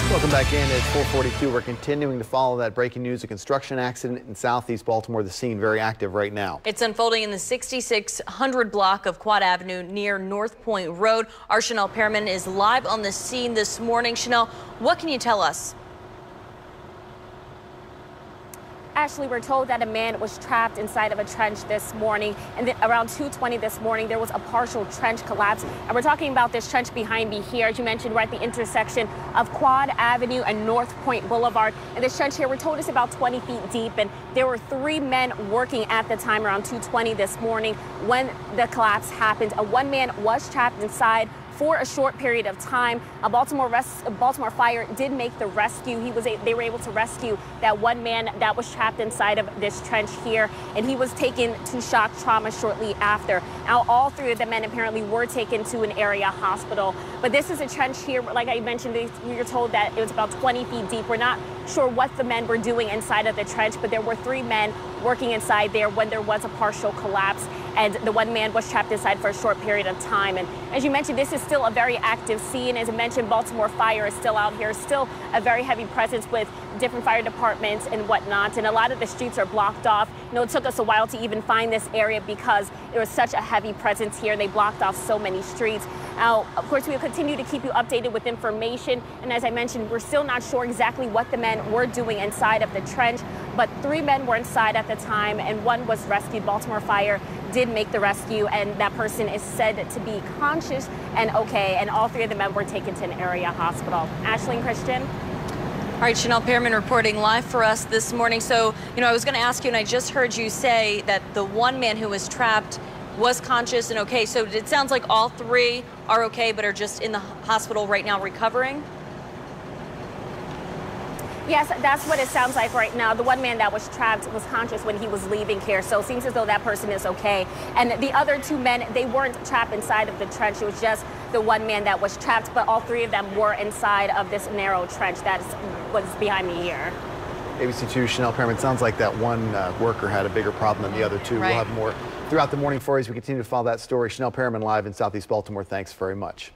Welcome back in at 4:42. We're continuing to follow that breaking news. A construction accident in Southeast Baltimore. The scene very active right now. It's unfolding in the 6600 block of Quad Avenue near North Point Road. Our Chanel Pearman is live on the scene this morning. Chanel, what can you tell us? Ashley, we're told that a man was trapped inside of a trench this morning, and then around 2:20 this morning there was a partial trench collapse. And we're talking about this trench behind me here. As you mentioned, we're at the intersection of Quad Avenue and North Point Boulevard. And this trench here, we're told, is about 20 feet deep, and there were 3 men working at the time around 2:20 this morning when the collapse happened. One man was trapped inside for a short period of time. A Baltimore Fire did make the rescue. They were able to rescue that one man that was trapped inside of this trench here, and he was taken to shock trauma shortly after. Now, all 3 of the men apparently were taken to an area hospital. But this is a trench here, like I mentioned, we were told that it was about 20 feet deep. We're not sure what the men were doing inside of the trench, but there were 3 men working inside there when there was a partial collapse, and the one man was trapped inside for a short period of time. And as you mentioned, this is still a very active scene. As I mentioned, Baltimore Fire is still out here, still a very heavy presence with different fire departments and whatnot, and a lot of the streets are blocked off. It took us a while to even find this area because there was such a heavy presence here. They blocked off so many streets. Now, of course, we'll continue to keep you updated with information, and as I mentioned, we're still not sure exactly what the men were doing inside of the trench, but 3 men were inside at the time, and 1 was rescued. Baltimore Fire did make the rescue, and that person is said to be conscious and okay, and all 3 of the men were taken to an area hospital. Ashley and Christian. All right, Chanel Pearman reporting live for us this morning. So, I was going to ask you, and I just heard you say that the one man who was trapped was conscious and okay. So it sounds like all 3 are okay, but are just in the hospital right now recovering? Yes, that's what it sounds like right now. The one man that was trapped was conscious when he was leaving here, so it seems as though that person is okay. And the other 2 men, they weren't trapped inside of the trench. It was just the one man that was trapped, but all 3 of them were inside of this narrow trench that's what's behind me here. ABC2 Chanel Pearman. Sounds like that one worker had a bigger problem than the other 2. Right. We'll have more throughout the morning for you as we continue to follow that story. Chanel Pearman live in Southeast Baltimore. Thanks very much.